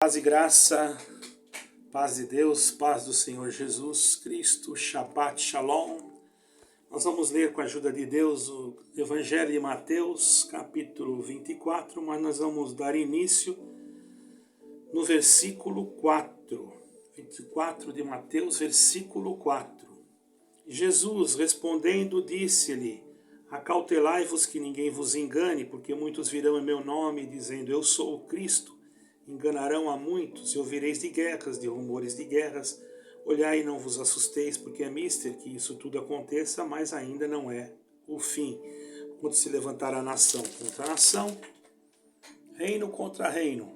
Paz e graça, paz de Deus, paz do Senhor Jesus Cristo, Shabbat Shalom. Nós vamos ler com a ajuda de Deus o Evangelho de Mateus, capítulo 24, mas nós vamos dar início no versículo 4. 24 de Mateus, versículo 4. Jesus, respondendo, disse-lhe: acautelai-vos que ninguém vos engane, porque muitos virão em meu nome, dizendo, eu sou o Cristo. Enganarão a muitos, e ouvireis de guerras, de rumores de guerras. Olhai e não vos assusteis, porque é mister que isso tudo aconteça, mas ainda não é o fim. Quando se levantará nação contra nação, reino contra reino.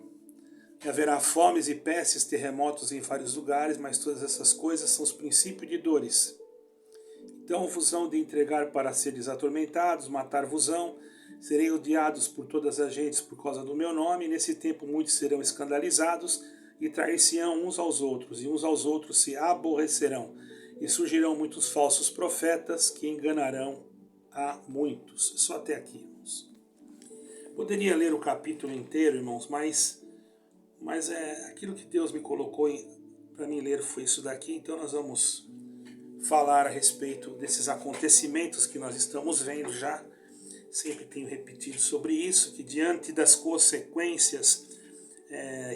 E haverá fomes e pestes, terremotos em vários lugares, mas todas essas coisas são os princípios de dores. Então vos hão de entregar para seres atormentados, matar-vos-ão, serei odiados por todas as gentes por causa do meu nome, e nesse tempo muitos serão escandalizados, e trair-se-ão uns aos outros, e uns aos outros se aborrecerão, e surgirão muitos falsos profetas que enganarão a muitos. Só até aqui, irmãos. Poderia ler o capítulo inteiro, irmãos, mas aquilo que Deus me colocou para mim ler foi isso daqui, então nós vamos falar a respeito desses acontecimentos que nós estamos vendo já. Sempre tenho repetido sobre isso, que diante das consequências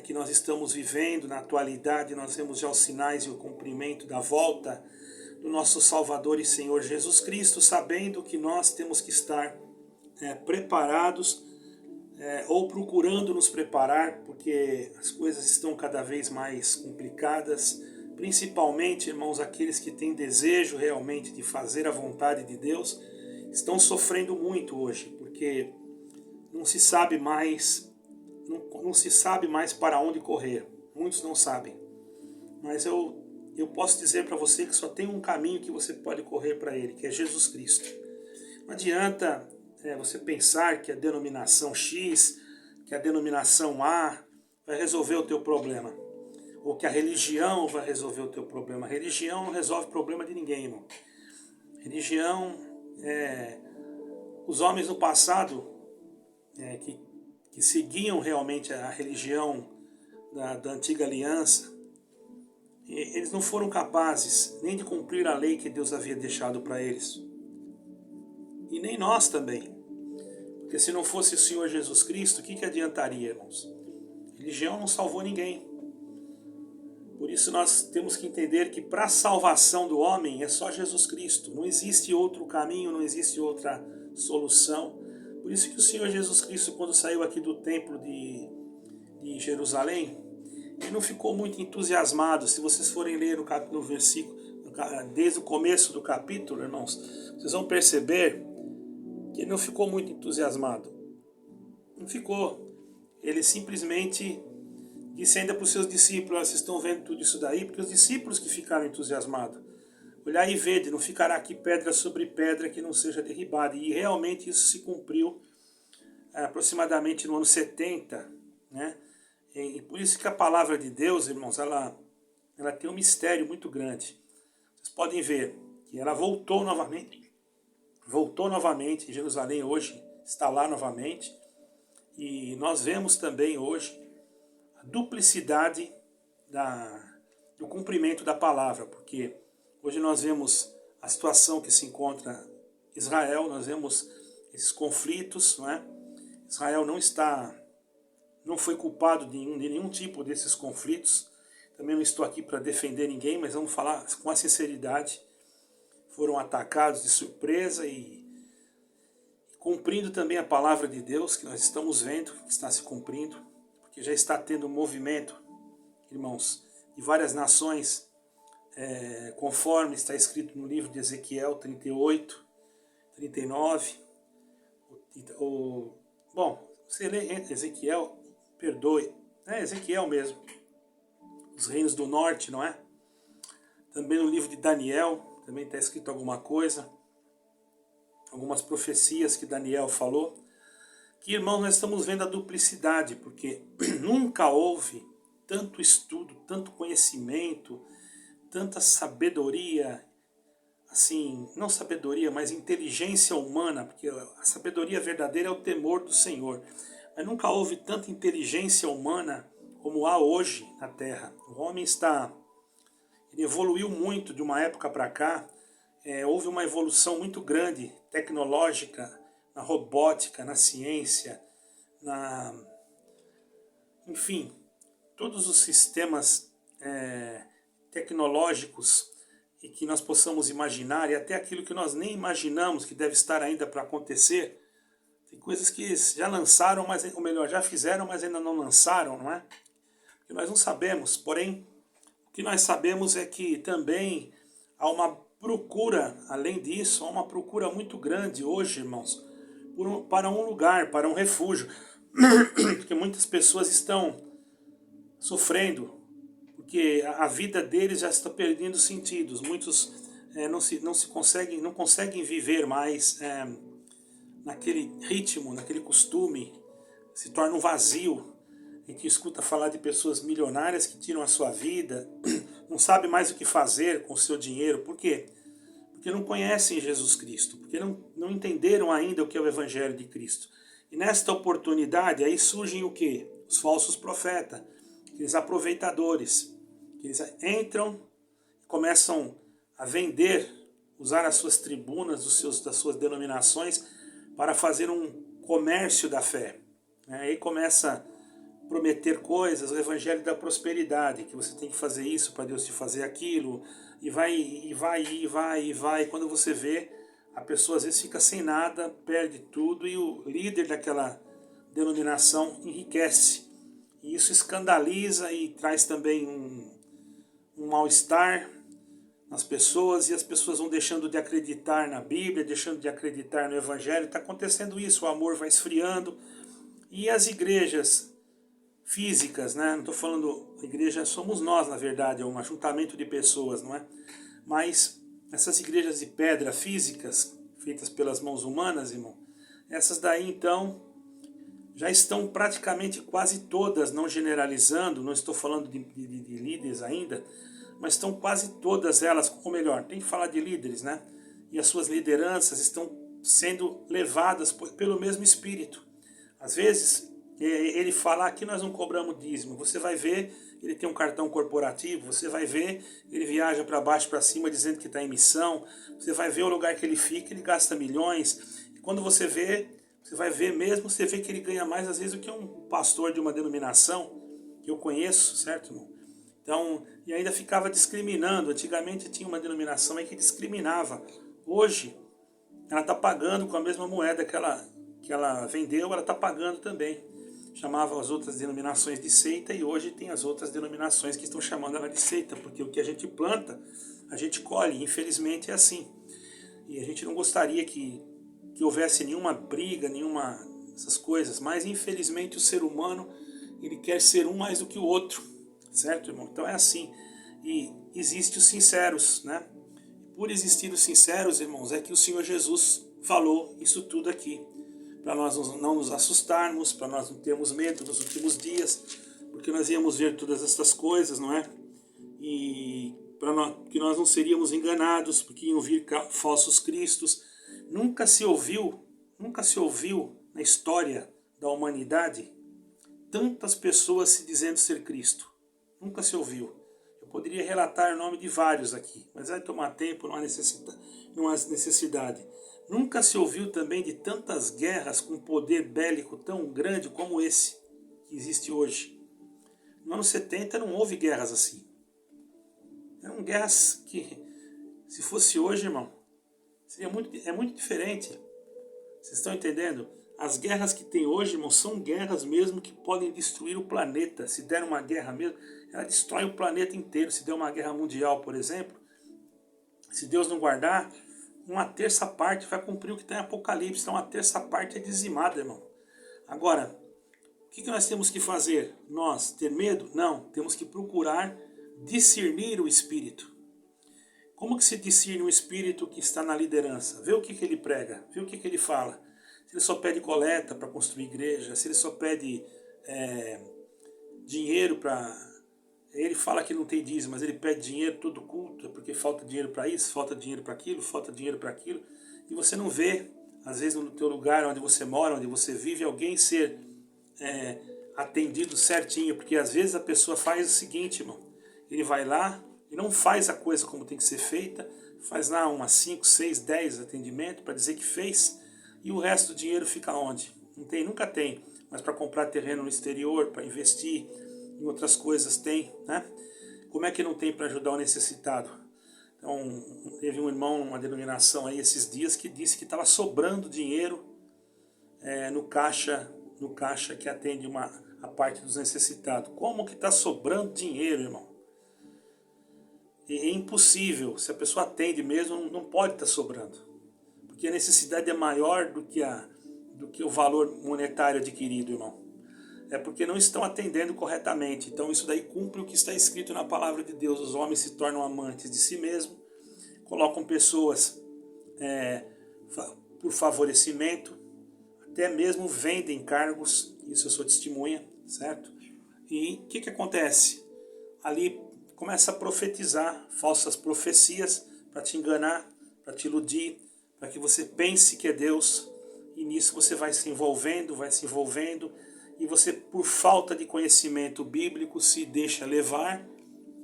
que nós estamos vivendo na atualidade, nós vemos já os sinais e o cumprimento da volta do nosso Salvador e Senhor Jesus Cristo, sabendo que nós temos que estar preparados ou procurando nos preparar, porque as coisas estão cada vez mais complicadas, principalmente, irmãos, aqueles que têm desejo realmente de fazer a vontade de Deus, estão sofrendo muito hoje, porque não se sabe mais para onde correr. Muitos não sabem. Mas eu posso dizer para você que só tem um caminho que você pode correr para ele, que é Jesus Cristo. Não adianta você pensar que a denominação X, que a denominação A vai resolver o teu problema, ou que a religião vai resolver o teu problema. A religião não resolve o problema de ninguém, irmão. Religião os homens no passado que seguiam realmente a religião da antiga aliança, eles não foram capazes nem de cumprir a lei que Deus havia deixado para eles. E nem nós também. Porque se não fosse o Senhor Jesus Cristo, o que adiantaria, irmãos? A religião não salvou ninguém. Por isso nós temos que entender que para a salvação do homem é só Jesus Cristo. Não existe outro caminho, não existe outra solução. Por isso que o Senhor Jesus Cristo, quando saiu aqui do templo de Jerusalém, ele não ficou muito entusiasmado. Se vocês forem ler no versículo, desde o começo do capítulo, irmãos, vocês vão perceber que ele não ficou muito entusiasmado. Não ficou. Ele simplesmente disse ainda para os seus discípulos, vocês estão vendo tudo isso daí? Porque os discípulos que ficaram entusiasmados. Olhai e vede, não ficará aqui pedra sobre pedra que não seja derribada. E realmente isso se cumpriu aproximadamente no ano 70. Né? E por isso que a palavra de Deus, irmãos, ela tem um mistério muito grande. Vocês podem ver que ela voltou novamente em Jerusalém hoje, está lá novamente. E nós vemos também hoje duplicidade do cumprimento da palavra, porque hoje nós vemos a situação que se encontra Israel, nós vemos esses conflitos, não é? Israel não foi culpado de nenhum tipo desses conflitos. Também não estou aqui para defender ninguém, mas vamos falar com a sinceridade. Foram atacados de surpresa e cumprindo também a palavra de Deus, que nós estamos vendo que está se cumprindo. Que já está tendo um movimento, irmãos, de várias nações, conforme está escrito no livro de Ezequiel 38, 39. Bom, você lê Ezequiel, perdoe, é Ezequiel mesmo, os reinos do norte, não é? Também no livro de Daniel, também está escrito alguma coisa, algumas profecias que Daniel falou. Que, irmãos, nós estamos vendo a duplicidade, porque nunca houve tanto estudo, tanto conhecimento, tanta sabedoria, assim, não sabedoria, mas inteligência humana, porque a sabedoria verdadeira é o temor do Senhor. Mas nunca houve tanta inteligência humana como há hoje na Terra. O homem ele evoluiu muito de uma época para cá. Houve uma evolução muito grande, tecnológica, na robótica, na ciência, enfim, todos os sistemas tecnológicos e que nós possamos imaginar, e até aquilo que nós nem imaginamos que deve estar ainda para acontecer. Tem coisas que já lançaram, ou melhor, já fizeram, mas ainda não lançaram, não é? Que nós não sabemos, porém, o que nós sabemos é que também há uma procura, além disso, há uma procura muito grande hoje, irmãos, para um lugar, para um refúgio, porque muitas pessoas estão sofrendo, porque a vida deles já está perdendo sentidos. Muitos não conseguem viver mais naquele ritmo, naquele costume, se torna um vazio. A gente escuta falar de pessoas milionárias que tiram a sua vida, não sabe mais o que fazer com o seu dinheiro. Por quê? Porque não conhecem Jesus Cristo, porque não entenderam ainda o que é o Evangelho de Cristo. E nesta oportunidade aí surgem o quê? Os falsos profetas, aqueles aproveitadores, que eles entram e começam a vender, usar as suas tribunas, das suas denominações, para fazer um comércio da fé. Aí começa a prometer coisas, o evangelho da prosperidade, que você tem que fazer isso para Deus te fazer aquilo, e vai. Quando você vê, a pessoa às vezes fica sem nada, perde tudo, e o líder daquela denominação enriquece. E isso escandaliza e traz também um mal-estar nas pessoas, e as pessoas vão deixando de acreditar na Bíblia, deixando de acreditar no Evangelho. Está acontecendo isso, o amor vai esfriando. E as igrejas físicas, né? Não estou falando, a igreja somos nós, na verdade, é um ajuntamento de pessoas, não é? Mas essas igrejas de pedra físicas, feitas pelas mãos humanas, irmão, essas daí então já estão praticamente quase todas, não generalizando, não estou falando de líderes ainda, mas estão quase todas elas, ou melhor, tem que falar de líderes, né? E as suas lideranças estão sendo levadas pelo mesmo Espírito. Às vezes, ele fala, aqui nós não cobramos dízimo, você vai ver, ele tem um cartão corporativo, você vai ver, ele viaja para baixo, para cima, dizendo que está em missão, você vai ver o lugar que ele fica, ele gasta milhões, e quando você vai ver mesmo, você vê que ele ganha mais, às vezes, do que um pastor de uma denominação, que eu conheço, certo, irmão? Então, e ainda ficava discriminando. Antigamente tinha uma denominação aí que discriminava. Hoje, ela está pagando com a mesma moeda que ela vendeu, ela está pagando também. Chamava as outras denominações de seita, e hoje tem as outras denominações que estão chamando ela de seita, porque o que a gente planta, a gente colhe. Infelizmente é assim. E a gente não gostaria que houvesse nenhuma briga, essas coisas, mas infelizmente o ser humano, ele quer ser um mais do que o outro. Certo, irmão? Então é assim. E existem os sinceros, né? Por existir os sinceros, irmãos, é que o Senhor Jesus falou isso tudo aqui. Para nós não nos assustarmos, para nós não termos medo nos últimos dias, porque nós íamos ver todas essas coisas, não é? E que nós não seríamos enganados, porque iam vir falsos cristos. Nunca se ouviu na história da humanidade tantas pessoas se dizendo ser Cristo. Nunca se ouviu. Eu poderia relatar o nome de vários aqui, mas vai tomar tempo, não há necessidade. Nunca se ouviu também de tantas guerras com poder bélico tão grande como esse que existe hoje. No ano 70 não houve guerras assim. Eram guerras que, se fosse hoje, irmão, é muito diferente. Vocês estão entendendo? As guerras que tem hoje, irmão, são guerras mesmo que podem destruir o planeta. Se der uma guerra mesmo, ela destrói o planeta inteiro. Se der uma guerra mundial, por exemplo, se Deus não guardar, uma terça parte vai cumprir o que está em Apocalipse. Então, uma terça parte é dizimada, irmão. Agora, o que nós temos que fazer? Nós, ter medo? Não. Temos que procurar discernir o Espírito. Como que se discerne um Espírito que está na liderança? Vê o que ele prega, vê o que ele fala. Se ele só pede coleta para construir igreja, se ele só pede dinheiro para... Ele fala que não tem dízimo, mas ele pede dinheiro todo culto, porque falta dinheiro para isso, falta dinheiro para aquilo, falta dinheiro para aquilo. E você não vê, às vezes no teu lugar onde você mora, onde você vive, alguém ser atendido certinho, porque às vezes a pessoa faz o seguinte, irmão, ele vai lá e não faz a coisa como tem que ser feita, faz lá umas 5, 6, 10 atendimentos para dizer que fez, e o resto do dinheiro fica onde? Não tem, nunca tem, mas para comprar terreno no exterior, para investir em outras coisas tem, né? Como é que não tem para ajudar o necessitado? Então, teve um irmão, uma denominação aí esses dias, que disse que estava sobrando dinheiro no caixa que atende a parte dos necessitados. Como que está sobrando dinheiro, irmão? É impossível. Se a pessoa atende mesmo, não pode estar sobrando. Porque a necessidade é maior do que o valor monetário adquirido, irmão. É porque não estão atendendo corretamente. Então isso daí cumpre o que está escrito na palavra de Deus. Os homens se tornam amantes de si mesmos, colocam pessoas por favorecimento, até mesmo vendem cargos, isso eu sou testemunha, certo? E o que acontece? Ali começa a profetizar falsas profecias para te enganar, para te iludir, para que você pense que é Deus, e nisso você vai se envolvendo, e você, por falta de conhecimento bíblico, se deixa levar,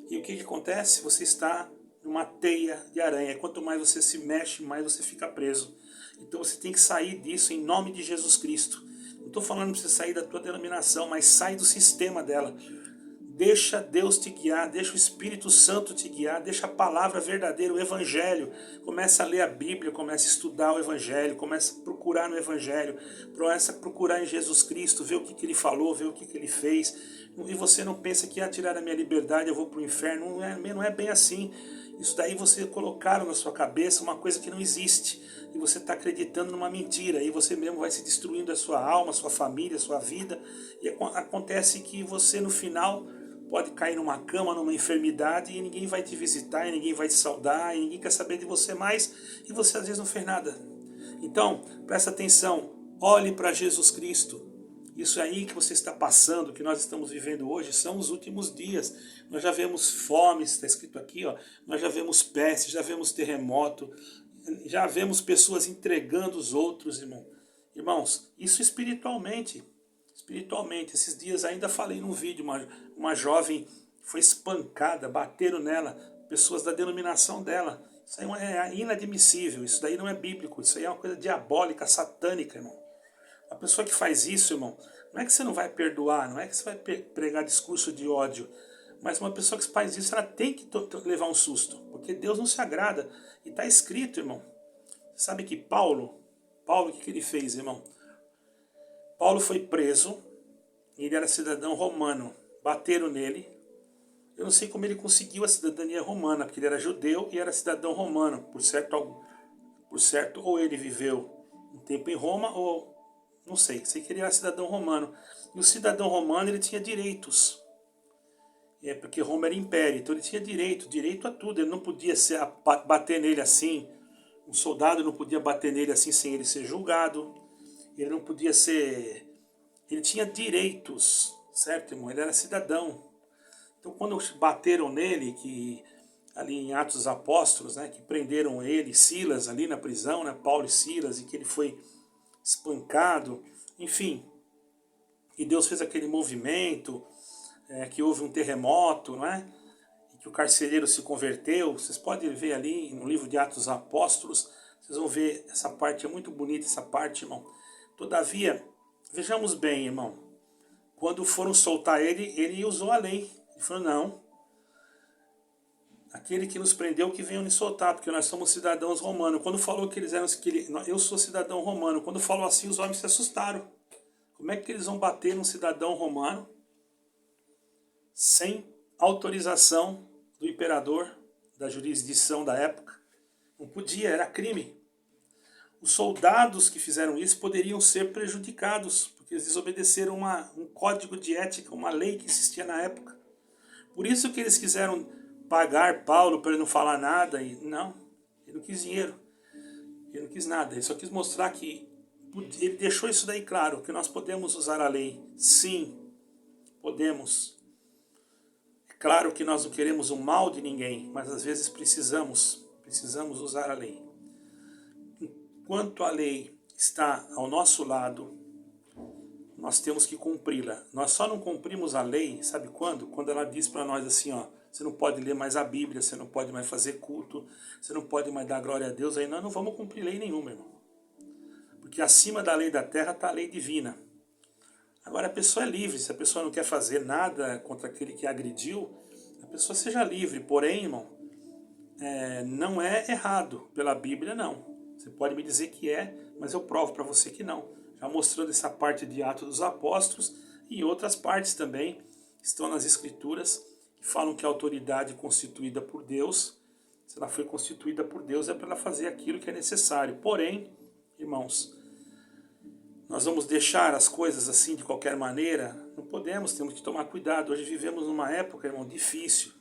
e o que acontece? Você está numa teia de aranha. Quanto mais você se mexe, mais você fica preso. Então você tem que sair disso em nome de Jesus Cristo. Não estou falando para você sair da tua denominação, mas sai do sistema dela. Deixa Deus te guiar, deixa o Espírito Santo te guiar, deixa a palavra verdadeira, o Evangelho. Começa a ler a Bíblia, começa a estudar o Evangelho, começa a procurar no Evangelho, começa a procurar em Jesus Cristo, ver o que ele falou, ver o que ele fez. E você não pensa que tirar a minha liberdade eu vou para o inferno, não é bem assim. Isso daí você colocaram na sua cabeça uma coisa que não existe. E você está acreditando numa mentira. E você mesmo vai se destruindo a sua alma, a sua família, a sua vida. E acontece que você no final pode cair numa cama, numa enfermidade, e ninguém vai te visitar, e ninguém vai te saudar, e ninguém quer saber de você mais, e você às vezes não fez nada. Então, presta atenção, olhe para Jesus Cristo. Isso aí que você está passando, que nós estamos vivendo hoje, são os últimos dias. Nós já vemos fome, está escrito aqui, ó, nós já vemos peste, já vemos terremoto, já vemos pessoas entregando os outros, irmão. Irmãos, isso espiritualmente. Espiritualmente, esses dias ainda falei num vídeo, uma jovem foi espancada, bateram nela, pessoas da denominação dela. Isso aí é inadmissível, isso daí não é bíblico, isso aí é uma coisa diabólica, satânica, irmão. A pessoa que faz isso, irmão, não é que você não vai perdoar, não é que você vai pregar discurso de ódio, mas uma pessoa que faz isso, ela tem que levar um susto, porque Deus não se agrada. E está escrito, irmão. Sabe que Paulo, o que ele fez, irmão? Paulo foi preso, ele era cidadão romano, bateram nele. Eu não sei como ele conseguiu a cidadania romana, porque ele era judeu e era cidadão romano. Por certo, ou ele viveu um tempo em Roma, ou não sei que ele era cidadão romano. E o cidadão romano, ele tinha direitos. Porque Roma era império, então ele tinha direito a tudo. Ele não podia bater nele assim, um soldado não podia bater nele assim sem ele ser julgado. Ele não podia ser... Ele tinha direitos, certo, irmão? Ele era cidadão. Então, quando bateram nele, que ali em Atos dos Apóstolos, né, que prenderam ele, Silas, ali na prisão, né, Paulo e Silas, e que ele foi espancado, enfim. E Deus fez aquele movimento, que houve um terremoto, não é? E que o carcereiro se converteu. Vocês podem ver ali no livro de Atos dos Apóstolos, vocês vão ver essa parte, é muito bonita essa parte, irmão. Todavia, vejamos bem, irmão, quando foram soltar ele usou a lei. Ele falou, não, aquele que nos prendeu que venham nos soltar, porque nós somos cidadãos romanos. Quando falou que eles eram, eu sou cidadão romano, quando falou assim, os homens se assustaram. Como é que eles vão bater num cidadão romano sem autorização do imperador, da jurisdição da época? Não podia, era crime. Os soldados que fizeram isso poderiam ser prejudicados, porque eles desobedeceram um código de ética, uma lei que existia na época. Por isso que eles quiseram pagar Paulo para ele não falar nada. Não, ele não quis dinheiro, ele não quis nada, ele só quis mostrar que ele deixou isso daí claro, que nós podemos usar a lei. Sim, podemos. É claro que nós não queremos o mal de ninguém, mas às vezes precisamos usar a lei. Enquanto a lei está ao nosso lado, nós temos que cumpri-la. Nós só não cumprimos a lei, sabe quando? Quando ela diz para nós assim, ó, você não pode ler mais a Bíblia, você não pode mais fazer culto, você não pode mais dar glória a Deus, aí nós não vamos cumprir lei nenhuma, irmão. Porque acima da lei da terra está a lei divina. Agora a pessoa é livre, se a pessoa não quer fazer nada contra aquele que agrediu, a pessoa seja livre, porém, irmão, não é errado pela Bíblia, não. Você pode me dizer que é, mas eu provo para você que não. Já mostrando essa parte de Atos dos Apóstolos e outras partes também que estão nas Escrituras, que falam que a autoridade constituída por Deus, se ela foi constituída por Deus, é para ela fazer aquilo que é necessário. Porém, irmãos, nós vamos deixar as coisas assim de qualquer maneira? Não podemos, temos que tomar cuidado. Hoje vivemos numa época, irmão, difícil.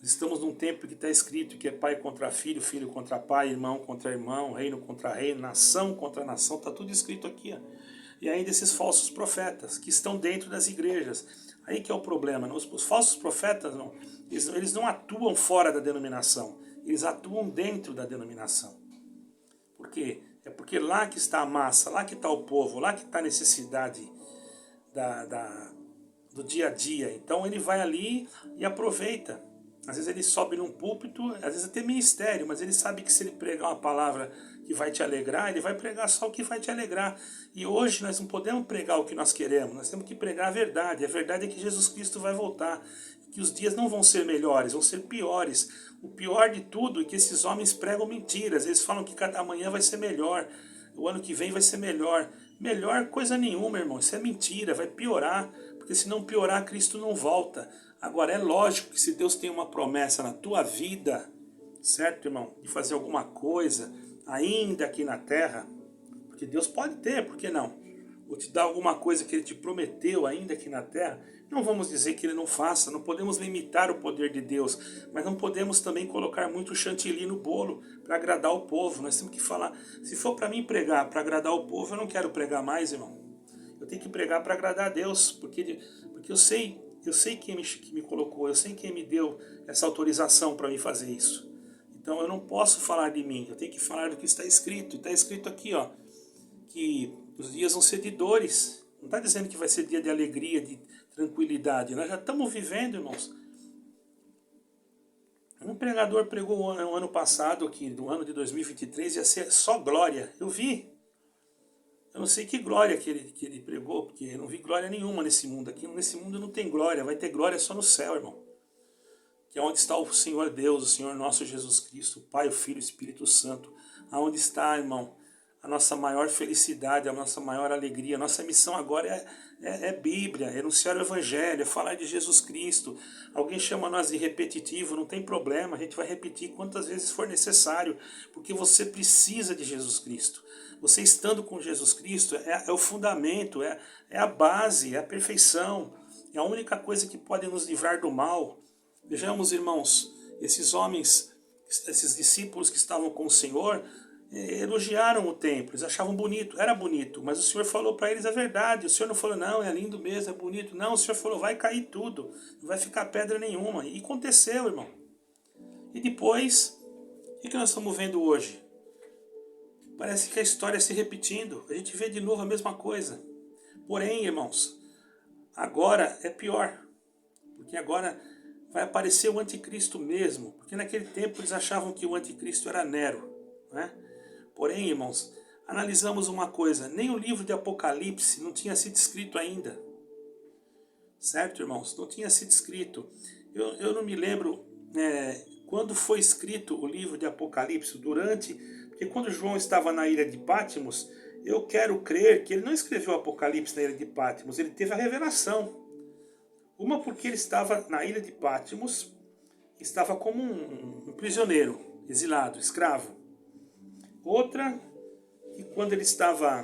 Estamos num tempo que está escrito que é pai contra filho, filho contra pai, irmão contra irmão, reino contra reino, nação contra nação, está tudo escrito aqui. Ó. E ainda esses falsos profetas que estão dentro das igrejas. Aí que é o problema. Não? Os falsos profetas, não, eles não atuam fora da denominação, eles atuam dentro da denominação. Por quê? É porque lá que está a massa, lá que está o povo, lá que está a necessidade do dia a dia. Então ele vai ali e aproveita. Às vezes ele sobe num púlpito, às vezes até ministério, mas ele sabe que se ele pregar uma palavra que vai te alegrar, ele vai pregar só o que vai te alegrar. E hoje nós não podemos pregar o que nós queremos, nós temos que pregar a verdade. A verdade é que Jesus Cristo vai voltar, que os dias não vão ser melhores, vão ser piores. O pior de tudo é que esses homens pregam mentiras, eles falam que cada manhã vai ser melhor, o ano que vem vai ser melhor. Melhor coisa nenhuma, irmão, isso é mentira, vai piorar, porque se não piorar, Cristo não volta. Agora, é lógico que se Deus tem uma promessa na tua vida, certo, irmão, de fazer alguma coisa, ainda aqui na terra, porque Deus pode ter, por que não? Ou te dar alguma coisa que Ele te prometeu ainda aqui na terra, não vamos dizer que Ele não faça, não podemos limitar o poder de Deus, mas não podemos também colocar muito chantilly no bolo para agradar o povo. Nós temos que falar, se for para mim pregar, para agradar o povo, eu não quero pregar mais, irmão. Eu tenho que pregar para agradar a Deus, porque eu sei quem me colocou, eu sei quem me deu essa autorização para mim fazer isso. Então eu não posso falar de mim, eu tenho que falar do que está escrito. Está escrito aqui, ó, que os dias vão ser de dores. Não está dizendo que vai ser dia de alegria, de tranquilidade. Nós já estamos vivendo, irmãos. Um pregador pregou no ano passado, aqui, do ano de 2023, ia ser só glória. Eu vi. Eu não sei que glória que ele pregou, porque eu não vi glória nenhuma nesse mundo. Aqui nesse mundo não tem glória, vai ter glória só no céu, irmão. Que é onde está o Senhor Deus, o Senhor nosso Jesus Cristo, o Pai, o Filho e o Espírito Santo. Aonde está, irmão, a nossa maior felicidade, a nossa maior alegria. A nossa missão agora é Bíblia, é anunciar o Evangelho, é falar de Jesus Cristo. Alguém chama nós de repetitivo, não tem problema, a gente vai repetir quantas vezes for necessário, porque você precisa de Jesus Cristo. Você estando com Jesus Cristo é o fundamento, é a base, é a perfeição, é a única coisa que pode nos livrar do mal. Vejamos, irmãos, esses homens, esses discípulos que estavam com o Senhor, elogiaram o templo, eles achavam bonito, era bonito, mas o Senhor falou para eles a verdade. O Senhor não falou, não, é lindo mesmo, é bonito. Não, o Senhor falou, vai cair tudo, não vai ficar pedra nenhuma. E aconteceu, irmão. E depois, o que nós estamos vendo hoje? Parece que a história se repetindo, a gente vê de novo a mesma coisa. Porém, irmãos, agora é pior, porque agora vai aparecer o anticristo mesmo, porque naquele tempo eles achavam que o anticristo era Nero, né? Porém, irmãos, analisamos uma coisa, nem o livro de Apocalipse não tinha sido escrito ainda, certo, irmãos? Não tinha sido escrito. Eu não me lembro quando foi escrito o livro de Apocalipse, porque quando João estava na ilha de Patmos, eu quero crer que ele não escreveu o Apocalipse na ilha de Patmos, ele teve a revelação. Uma porque ele estava na ilha de Patmos, estava como um prisioneiro, exilado, escravo. Outra, que quando ele estava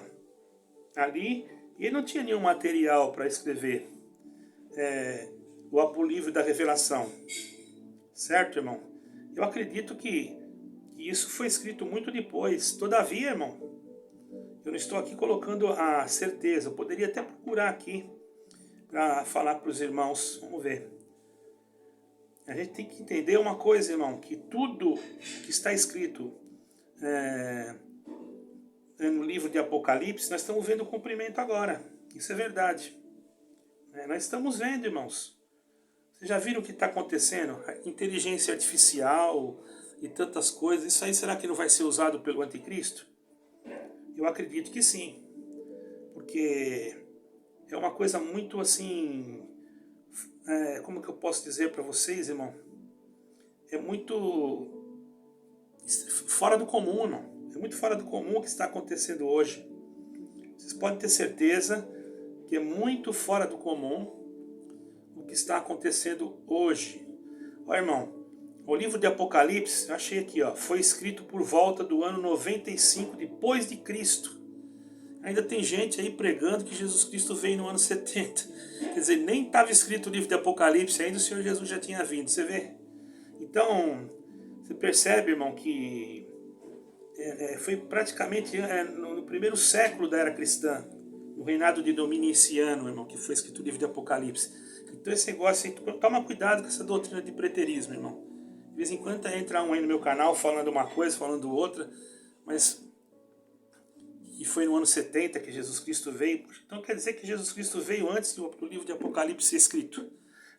ali, ele não tinha nenhum material para escrever o livro da revelação. Certo, irmão? Eu acredito que isso foi escrito muito depois. Todavia, irmão, eu não estou aqui colocando a certeza. Eu poderia até procurar aqui para falar para os irmãos. Vamos ver. A gente tem que entender uma coisa, irmão, que tudo que está escrito no livro de Apocalipse, nós estamos vendo o cumprimento agora. Isso é verdade. Nós estamos vendo, irmãos. Vocês já viram o que está acontecendo? A inteligência artificial e tantas coisas. Isso aí será que não vai ser usado pelo anticristo? Eu acredito que sim. Porque é uma coisa muito assim... como que eu posso dizer para vocês, irmão? É muito fora do comum, irmão. É muito fora do comum o que está acontecendo hoje. Vocês podem ter certeza que é muito fora do comum o que está acontecendo hoje. Olha, irmão, o livro de Apocalipse, eu achei aqui, ó, foi escrito por volta do ano 95 depois de Cristo. Ainda tem gente aí pregando que Jesus Cristo veio no ano 70. Quer dizer, nem estava escrito o livro de Apocalipse, ainda o Senhor Jesus já tinha vindo, você vê? Então, você percebe, irmão, que foi praticamente no primeiro século da era cristã, no reinado de Dominiciano, irmão, que foi escrito o livro de Apocalipse. Então esse negócio aí, toma cuidado com essa doutrina de preterismo, irmão. De vez em quando entra um aí no meu canal falando uma coisa, falando outra, mas... E foi no ano 70 que Jesus Cristo veio. Então quer dizer que Jesus Cristo veio antes do livro de Apocalipse ser escrito.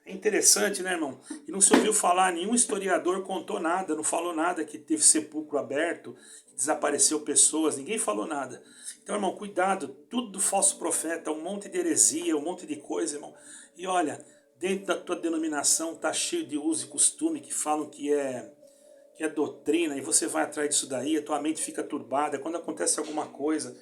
É interessante, né, irmão? E não se ouviu falar, nenhum historiador contou nada, não falou nada que teve sepulcro aberto, que desapareceu pessoas, ninguém falou nada. Então, irmão, cuidado, tudo do falso profeta, um monte de heresia, um monte de coisa, irmão. E olha, dentro da tua denominação tá cheio de uso e costume que falam que é doutrina, e você vai atrás disso daí, a tua mente fica turbada. Quando acontece alguma coisa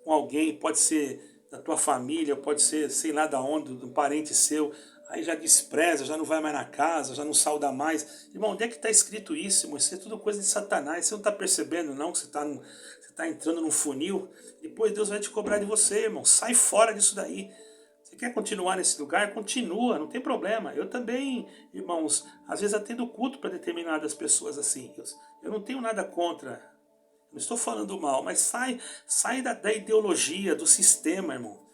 com alguém, pode ser da tua família, pode ser sei lá da onde, um parente seu, aí já despreza, já não vai mais na casa, já não sauda mais. Irmão, onde é que está escrito isso, irmão? Isso é tudo coisa de Satanás. Você não está percebendo, não, que você está entrando num funil? Depois Deus vai te cobrar de você, irmão. Sai fora disso daí. Você quer continuar nesse lugar? Continua, não tem problema. Eu também, irmãos, às vezes atendo culto para determinadas pessoas assim. Eu não tenho nada contra. Não estou falando mal, mas sai da ideologia, do sistema, irmão.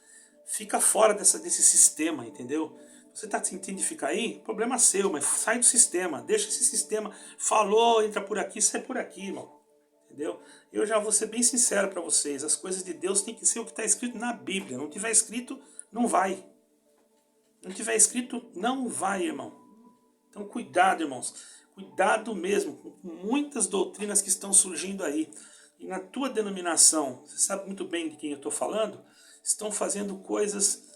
Fica fora desse sistema, entendeu? Você está sentindo de ficar aí? Problema seu, mas sai do sistema. Deixa esse sistema. Falou, entra por aqui, sai por aqui, irmão. Entendeu? Eu já vou ser bem sincero para vocês. As coisas de Deus tem que ser o que está escrito na Bíblia. Não tiver escrito, não vai. Não tiver escrito, não vai, irmão. Então cuidado, irmãos. Cuidado mesmo com muitas doutrinas que estão surgindo aí. E na tua denominação, você sabe muito bem de quem eu estou falando, estão fazendo coisas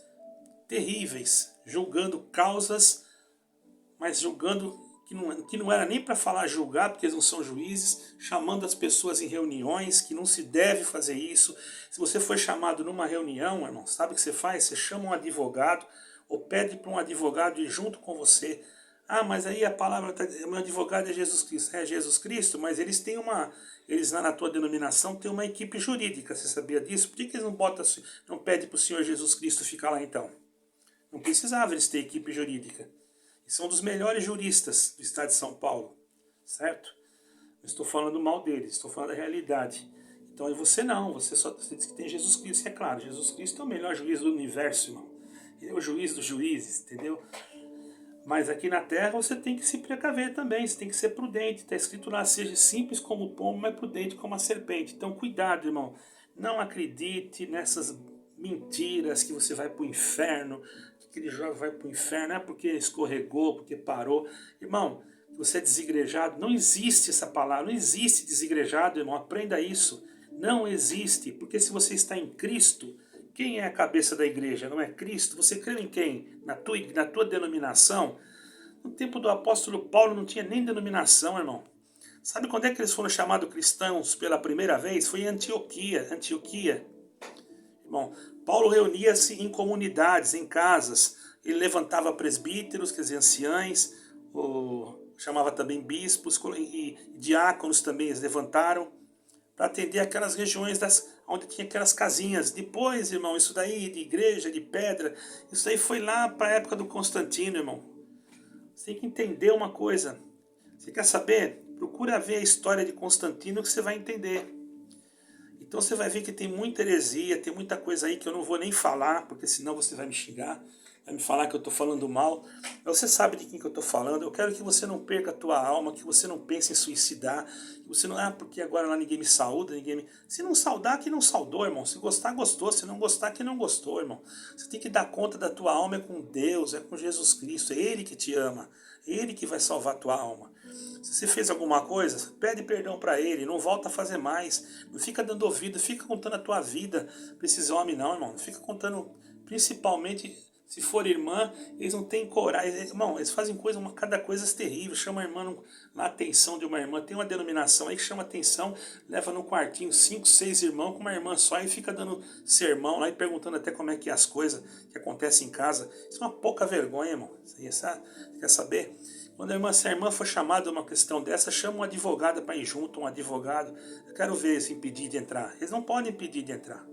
terríveis, julgando causas, mas julgando que não era nem para falar julgar, porque eles não são juízes, chamando as pessoas em reuniões, que não se deve fazer isso. Se você foi chamado numa reunião, irmão, sabe o que você faz? Você chama um advogado, ou pede para um advogado ir junto com você. Ah, mas aí a palavra, meu advogado é Jesus Cristo. É Jesus Cristo, mas eles têm eles lá na tua denominação têm uma equipe jurídica, você sabia disso? Por que eles não pedem para o Senhor Jesus Cristo ficar lá então? Não precisava eles ter equipe jurídica. E são dos melhores juristas do estado de São Paulo, certo? Não estou falando mal deles, estou falando da realidade. Então e você não, você diz que tem Jesus Cristo. E é claro, Jesus Cristo é o melhor juiz do universo, irmão. Ele é o juiz dos juízes, entendeu? Mas aqui na terra você tem que se precaver também, você tem que ser prudente. Está escrito lá, seja simples como o pombo, mas prudente como a serpente. Então cuidado, irmão. Não acredite nessas mentiras que você vai para o inferno, que aquele jovem vai para o inferno, é porque escorregou, porque parou. Irmão, você é desigrejado. Não existe essa palavra, não existe desigrejado, irmão. Aprenda isso. Não existe, porque se você está em Cristo... Quem é a cabeça da igreja? Não é Cristo? Você crê em quem? Na tua denominação? No tempo do apóstolo Paulo não tinha nem denominação, irmão. Sabe quando é que eles foram chamados cristãos pela primeira vez? Foi em Antioquia. Irmão, Paulo reunia-se em comunidades, em casas. Ele levantava presbíteros, quer dizer, anciães, chamava também bispos e diáconos também eles levantaram para atender aquelas regiões onde tinha aquelas casinhas. Depois, irmão, isso daí de igreja, de pedra, isso daí foi lá para a época do Constantino, irmão. Você tem que entender uma coisa. Você quer saber? Procura ver a história de Constantino que você vai entender. Então você vai ver que tem muita heresia, tem muita coisa aí que eu não vou nem falar, porque senão você vai me xingar. vai me falar que eu estou falando mal. Você sabe de quem que eu estou falando. Eu quero que você não perca a tua alma, que você não pense em suicidar, que você não, porque agora lá ninguém me saúda, ninguém me... Se não saudar, que não saudou, irmão. Se gostar, gostou. Se não gostar, que não gostou, irmão. Você tem que dar conta da tua alma, é com Deus, é com Jesus Cristo, é Ele que te ama, é Ele que vai salvar a tua alma. Se você fez alguma coisa, pede perdão para Ele, não volta a fazer mais, não fica dando ouvido, fica contando a tua vida para esses homens não, irmão, não fica contando, principalmente se for irmã, eles não têm coragem, irmão, eles fazem cada coisa terrível, chama a irmã, na atenção de uma irmã, tem uma denominação aí que chama atenção, leva no quartinho 5, 6 irmãos com uma irmã só e fica dando sermão lá e perguntando até como é que é as coisas que acontecem em casa. Isso é uma pouca vergonha, irmão. Você quer saber? Quando se a irmã for chamada a uma questão dessa, chama um advogado para ir junto, um advogado. Eu quero ver se impedir de entrar. Eles não podem impedir de entrar.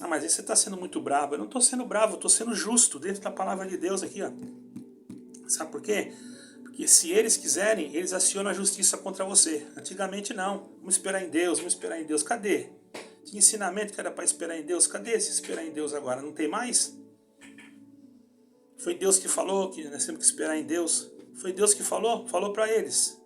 Ah, mas aí você está sendo muito bravo. Eu não estou sendo bravo, eu estou sendo justo dentro da palavra de Deus aqui, ó. Sabe por quê? Porque se eles quiserem, eles acionam a justiça contra você. Antigamente não. Vamos esperar em Deus, vamos esperar em Deus. Cadê? Tinha ensinamento que era para esperar em Deus. Cadê esse esperar em Deus agora? Não tem mais? Foi Deus que falou que nós temos que esperar em Deus. Foi Deus que falou? Falou para eles.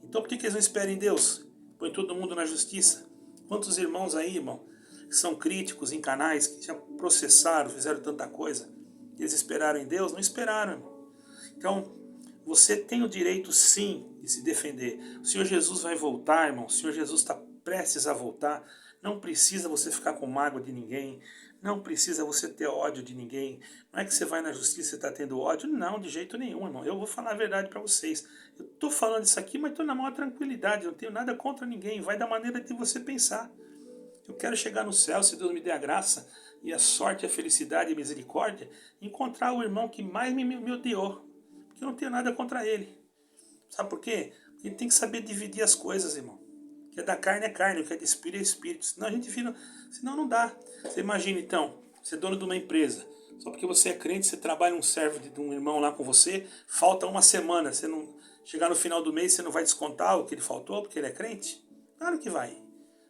Então por que eles não esperam em Deus? Põe todo mundo na justiça. Quantos irmãos aí, irmão, que são críticos em canais, que já processaram, fizeram tanta coisa. Eles esperaram em Deus? Não esperaram, irmão. Então, você tem o direito sim de se defender. O Senhor Jesus vai voltar, irmão. O Senhor Jesus está prestes a voltar. Não precisa você ficar com mágoa de ninguém. Não precisa você ter ódio de ninguém. Não é que você vai na justiça e está tendo ódio. Não, de jeito nenhum, irmão. Eu vou falar a verdade para vocês. Eu estou falando isso aqui, mas estou na maior tranquilidade. Eu não tenho nada contra ninguém. Vai da maneira de você pensar. Eu quero chegar no céu, se Deus me der a graça e a sorte, a felicidade e a misericórdia, encontrar o irmão que mais me odiou. Porque eu não tenho nada contra ele. Sabe por quê? Porque ele tem que saber dividir as coisas, irmão. O que é da carne é carne, o que é de espírito é espírito. Senão a gente vira. Senão não dá. Você imagina então, você é dono de uma empresa. Só porque você é crente, você trabalha um servo de um irmão lá com você, falta uma semana. Você não chegar no final do mês, você não vai descontar o que ele faltou porque ele é crente? Claro que vai.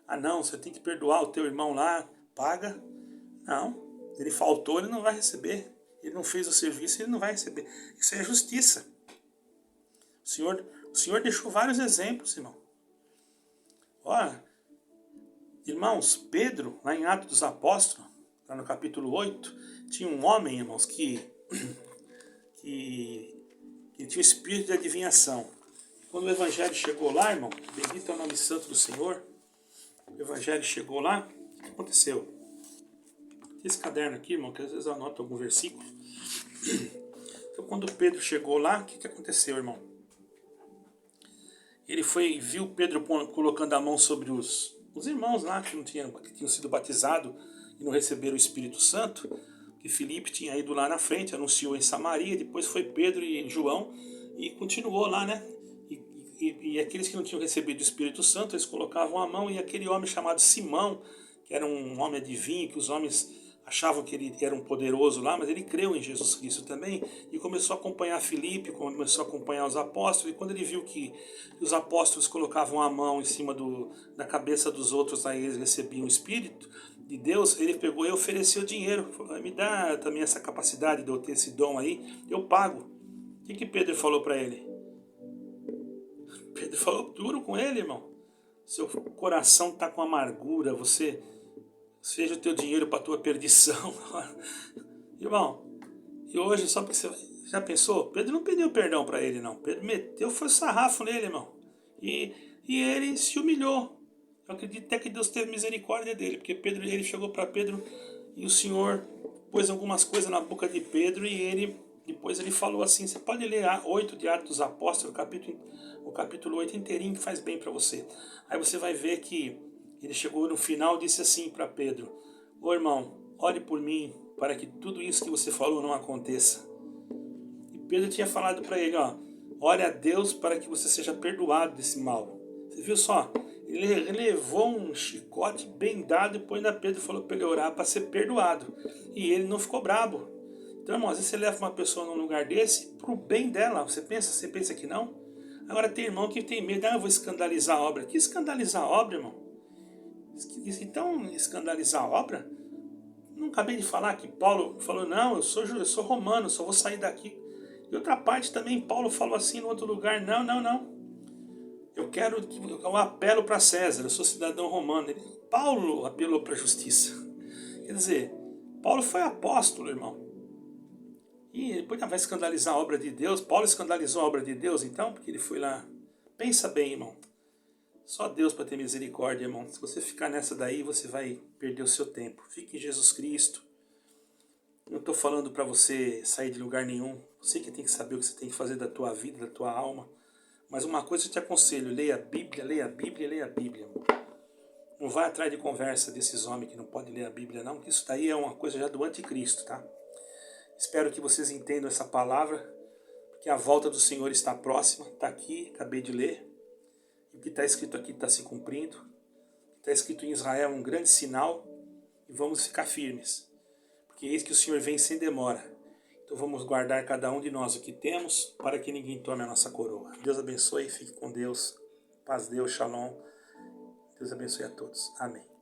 Ah não, você tem que perdoar o teu irmão lá, paga. Não, ele faltou, ele não vai receber. Ele não fez o serviço, ele não vai receber. Isso é justiça. O Senhor deixou vários exemplos, irmão. Olha, irmãos, Pedro, lá em Atos dos Apóstolos, lá no capítulo 8, tinha um homem, irmãos, que tinha o espírito de adivinhação. Quando o evangelho chegou lá, irmão, bendito é o nome santo do Senhor, o evangelho chegou lá, o que aconteceu? Esse caderno aqui, irmão, que às vezes eu anoto algum versículo. Então, quando Pedro chegou lá, o que aconteceu, irmão? Ele viu Pedro colocando a mão sobre os irmãos lá que tinham sido batizados e não receberam o Espírito Santo, que Filipe tinha ido lá na frente, anunciou em Samaria, depois foi Pedro e João e continuou lá, né? E aqueles que não tinham recebido o Espírito Santo, eles colocavam a mão, e aquele homem chamado Simão, que era um homem adivinho, que os homens achavam que ele era um poderoso lá, mas ele creu em Jesus Cristo também, e começou a acompanhar Filipe, começou a acompanhar os apóstolos, e quando ele viu que os apóstolos colocavam a mão em cima da cabeça dos outros, aí eles recebiam o Espírito de Deus, ele pegou e ofereceu dinheiro, falou, me dá também essa capacidade de eu ter esse dom aí, eu pago. O que Pedro falou para ele? Pedro falou duro com ele, irmão. Seu coração está com amargura, seja o teu dinheiro para a tua perdição. Irmão, e hoje, só porque você já pensou? Pedro não pediu perdão para ele, não. Pedro meteu, foi sarrafo nele, irmão. E ele se humilhou. Eu acredito até que Deus teve misericórdia dele, porque ele chegou para Pedro e o Senhor pôs algumas coisas na boca de Pedro e depois ele falou assim, você pode ler 8 de Atos dos Apóstolos, o capítulo 8 inteirinho, que faz bem para você. Aí você vai ver que ele chegou no final e disse assim para Pedro, ô irmão, ore por mim, para que tudo isso que você falou não aconteça. E Pedro tinha falado para ele, ore a Deus para que você seja perdoado desse mal. Você viu só? Ele levou um chicote bem dado e depois ainda Pedro falou para ele orar para ser perdoado. E ele não ficou brabo. Então, irmão, às vezes você leva uma pessoa num lugar desse pro bem dela. Você pensa que não? Agora tem irmão que tem medo, eu vou escandalizar a obra. Que escandalizar a obra, irmão? Então, escandalizar a obra? acabei de falar que Paulo falou, não, eu sou romano, só vou sair daqui. E outra parte também, Paulo falou assim em outro lugar, não. Eu apelo para César, eu sou cidadão romano. Paulo apelou para a justiça. Quer dizer, Paulo foi apóstolo, irmão. E depois vai escandalizar a obra de Deus. Paulo escandalizou a obra de Deus, então, porque ele foi lá. Pensa bem, irmão. Só Deus para ter misericórdia, irmão. Se você ficar nessa daí, você vai perder o seu tempo. Fique em Jesus Cristo. Não estou falando para você sair de lugar nenhum. Você que tem que saber o que você tem que fazer da tua vida, da tua alma. Mas uma coisa eu te aconselho, leia a Bíblia, leia a Bíblia, leia a Bíblia. Não vai atrás de conversa desses homens que não podem ler a Bíblia, não, que isso daí é uma coisa já do anticristo, tá? Espero que vocês entendam essa palavra, porque a volta do Senhor está próxima, está aqui, acabei de ler. E o que está escrito aqui está se cumprindo. O que está escrito em Israel é um grande sinal, e vamos ficar firmes, porque eis que o Senhor vem sem demora. Então vamos guardar cada um de nós o que temos, para que ninguém tome a nossa coroa. Deus abençoe, fique com Deus. Paz, Deus, shalom. Deus abençoe a todos. Amém.